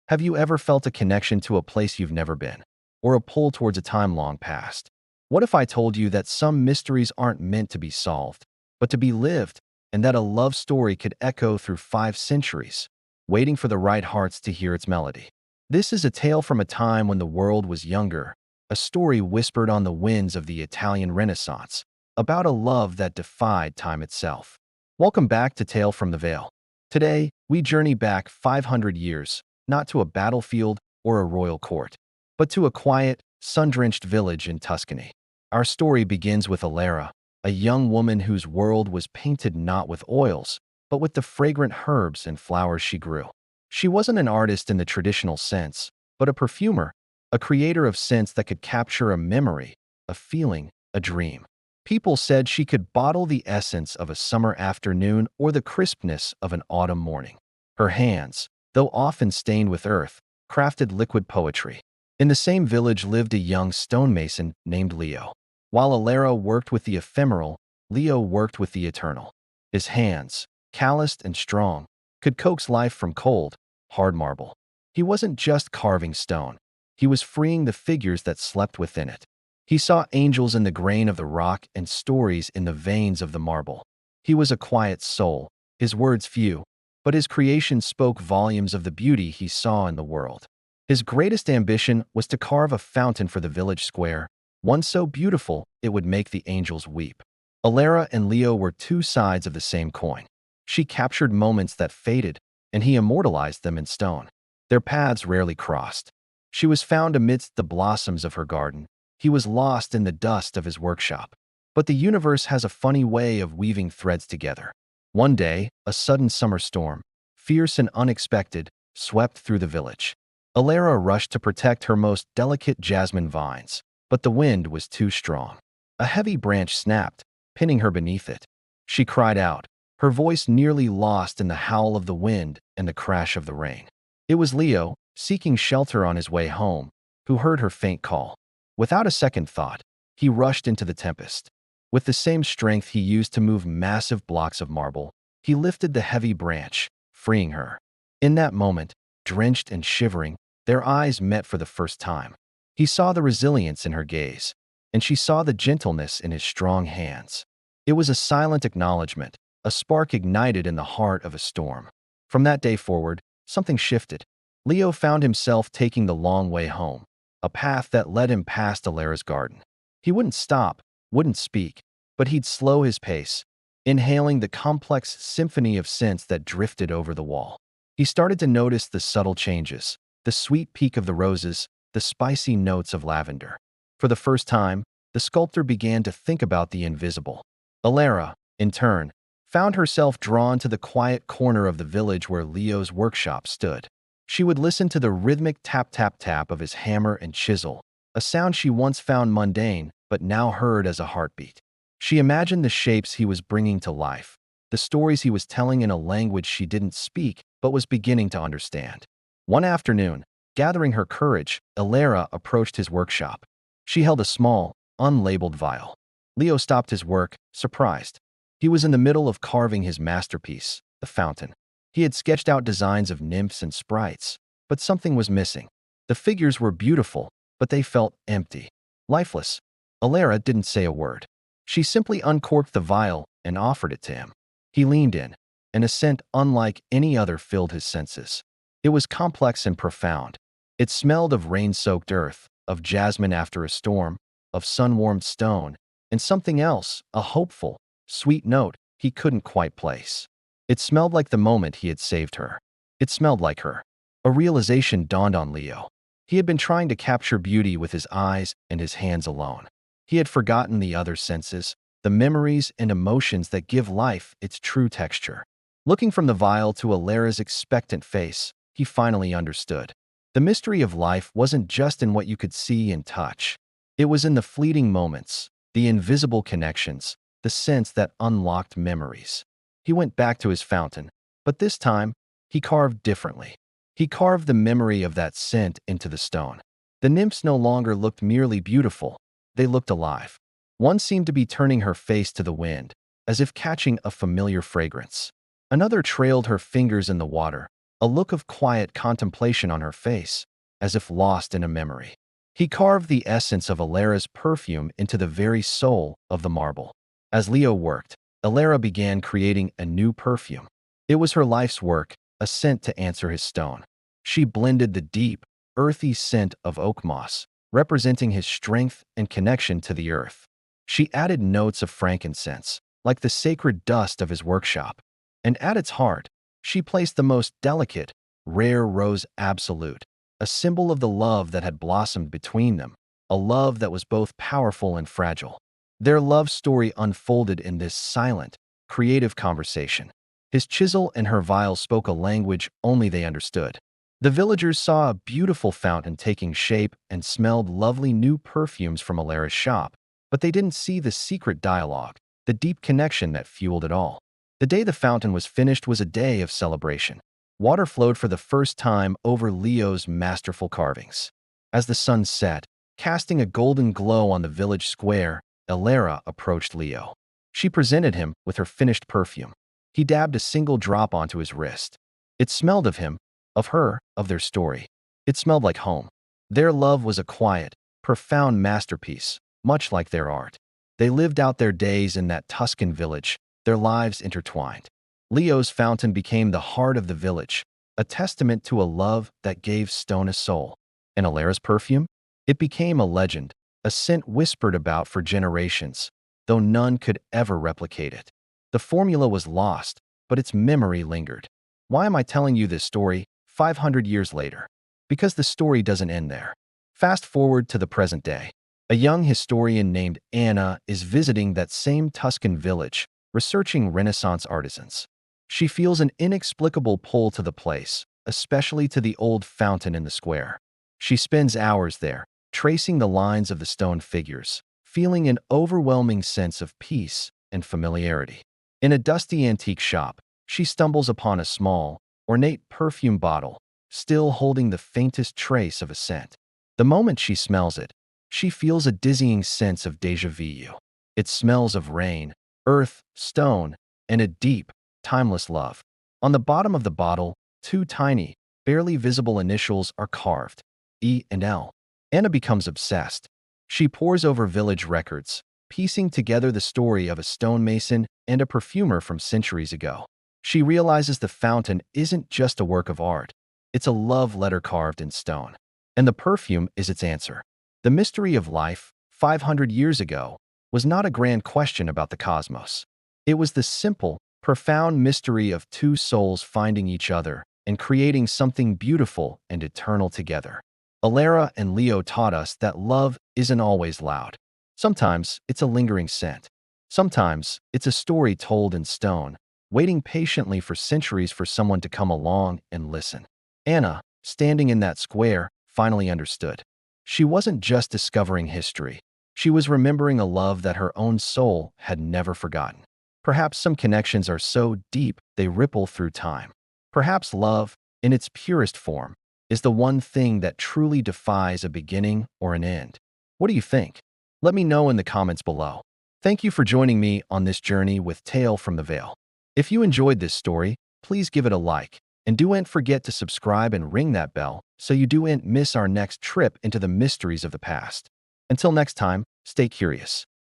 Have you ever felt a connection to a place you've never been, or a pull towards a time long past? What if I told you that some mysteries aren't meant to be solved, but to be lived, and that a love story could echo through 5 centuries, waiting for the right hearts to hear its melody? This is a tale from a time when the world was younger, a story whispered on the winds of the Italian Renaissance, about a love that defied time itself. Welcome back to Tale from the Veil. Today, we journey back 500 years, not to a battlefield or a royal court, but to a quiet, sun-drenched village in Tuscany. Our story begins with Alara, a young woman whose world was painted not with oils, but with the fragrant herbs and flowers she grew. She wasn't an artist in the traditional sense, but a perfumer, a creator of scents that could capture a memory, a feeling, a dream. People said she could bottle the essence of a summer afternoon or the crispness of an autumn morning. Her hands, though often stained with earth, crafted liquid poetry. In the same village lived a young stonemason named Leo. While Alara worked with the ephemeral, Leo worked with the eternal. His hands, calloused and strong, could coax life from cold, hard marble. He wasn't just carving stone. He was freeing the figures that slept within it. He saw angels in the grain of the rock and stories in the veins of the marble. He was a quiet soul, his words few, but his creation spoke volumes of the beauty he saw in the world. His greatest ambition was to carve a fountain for the village square, one so beautiful it would make the angels weep. Alara and Leo were two sides of the same coin. She captured moments that faded, and he immortalized them in stone. Their paths rarely crossed. She was found amidst the blossoms of her garden. He was lost in the dust of his workshop. But the universe has a funny way of weaving threads together. One day, a sudden summer storm, fierce and unexpected, swept through the village. Alara rushed to protect her most delicate jasmine vines, but the wind was too strong. A heavy branch snapped, pinning her beneath it. She cried out, her voice nearly lost in the howl of the wind and the crash of the rain. It was Leo, seeking shelter on his way home, who heard her faint call. Without a second thought, he rushed into the tempest. With the same strength he used to move massive blocks of marble, he lifted the heavy branch, freeing her. In that moment, drenched and shivering, their eyes met for the first time. He saw the resilience in her gaze, and she saw the gentleness in his strong hands. It was a silent acknowledgement, a spark ignited in the heart of a storm. From that day forward, something shifted. Leo found himself taking the long way home, a path that led him past Alara's garden. He wouldn't stop, wouldn't speak, but he'd slow his pace, inhaling the complex symphony of scents that drifted over the wall. He started to notice the subtle changes, the sweet peak of the roses, the spicy notes of lavender. For the first time, the sculptor began to think about the invisible. Alara, in turn, found herself drawn to the quiet corner of the village where Leo's workshop stood. She would listen to the rhythmic tap-tap-tap of his hammer and chisel, a sound she once found mundane but now heard as a heartbeat. She imagined the shapes he was bringing to life, the stories he was telling in a language she didn't speak but was beginning to understand. One afternoon, gathering her courage, Alara approached his workshop. She held a small, unlabeled vial. Leo stopped his work, surprised. He was in the middle of carving his masterpiece, the fountain. He had sketched out designs of nymphs and sprites, but something was missing. The figures were beautiful, but they felt empty, lifeless. Alara didn't say a word. She simply uncorked the vial and offered it to him. He leaned in, and a scent unlike any other filled his senses. It was complex and profound. It smelled of rain-soaked earth, of jasmine after a storm, of sun-warmed stone, and something else, a hopeful, sweet note he couldn't quite place. It smelled like the moment he had saved her. It smelled like her. A realization dawned on Leo. He had been trying to capture beauty with his eyes and his hands alone. He had forgotten the other senses, the memories and emotions that give life its true texture. Looking from the vial to Alara's expectant face, he finally understood. The mystery of life wasn't just in what you could see and touch. It was in the fleeting moments, the invisible connections, the sense that unlocked memories. He went back to his fountain, but this time, he carved differently. He carved the memory of that scent into the stone. The nymphs no longer looked merely beautiful, they looked alive. One seemed to be turning her face to the wind, as if catching a familiar fragrance. Another trailed her fingers in the water, a look of quiet contemplation on her face, as if lost in a memory. He carved the essence of Alara's perfume into the very soul of the marble. As Leo worked, Alara began creating a new perfume. It was her life's work, a scent to answer his stone. She blended the deep, earthy scent of oak moss, representing his strength and connection to the earth. She added notes of frankincense, like the sacred dust of his workshop. And at its heart, she placed the most delicate, rare rose absolute, a symbol of the love that had blossomed between them, a love that was both powerful and fragile. Their love story unfolded in this silent, creative conversation. His chisel and her vial spoke a language only they understood. The villagers saw a beautiful fountain taking shape and smelled lovely new perfumes from Alara's shop, but they didn't see the secret dialogue, the deep connection that fueled it all. The day the fountain was finished was a day of celebration. Water flowed for the first time over Leo's masterful carvings. As the sun set, casting a golden glow on the village square, Alara approached Leo. She presented him with her finished perfume. He dabbed a single drop onto his wrist. It smelled of him, of her, of their story. It smelled like home. Their love was a quiet, profound masterpiece, much like their art. They lived out their days in that Tuscan village, their lives intertwined. Leo's fountain became the heart of the village, a testament to a love that gave stone a soul. And Alara's perfume? It became a legend, a scent whispered about for generations, though none could ever replicate it. The formula was lost, but its memory lingered. Why am I telling you this story 500 years later? Because the story doesn't end there. Fast forward to the present day. A young historian named Anna is visiting that same Tuscan village, researching Renaissance artisans. She feels an inexplicable pull to the place, especially to the old fountain in the square. She spends hours there, tracing the lines of the stone figures, feeling an overwhelming sense of peace and familiarity. In a dusty antique shop, she stumbles upon a small, ornate perfume bottle, still holding the faintest trace of a scent. The moment she smells it, she feels a dizzying sense of déjà vu. It smells of rain, earth, stone, and a deep, timeless love. On the bottom of the bottle, two tiny, barely visible initials are carved, E and L. Anna becomes obsessed. She pores over village records, piecing together the story of a stonemason and a perfumer from centuries ago. She realizes the fountain isn't just a work of art, it's a love letter carved in stone. And the perfume is its answer. The mystery of life, 500 years ago, was not a grand question about the cosmos. It was the simple, profound mystery of two souls finding each other and creating something beautiful and eternal together. Alara and Leo taught us that love isn't always loud. Sometimes it's a lingering scent. Sometimes it's a story told in stone, waiting patiently for centuries for someone to come along and listen. Anna, standing in that square, finally understood. She wasn't just discovering history. She was remembering a love that her own soul had never forgotten. Perhaps some connections are so deep they ripple through time. Perhaps love, in its purest form, is the one thing that truly defies a beginning or an end. What do you think? Let me know in the comments below. Thank you for joining me on this journey with Tale from the Veil. If you enjoyed this story, please give it a like, and don't forget to subscribe and ring that bell so you don't miss our next trip into the mysteries of the past. Until next time, stay curious.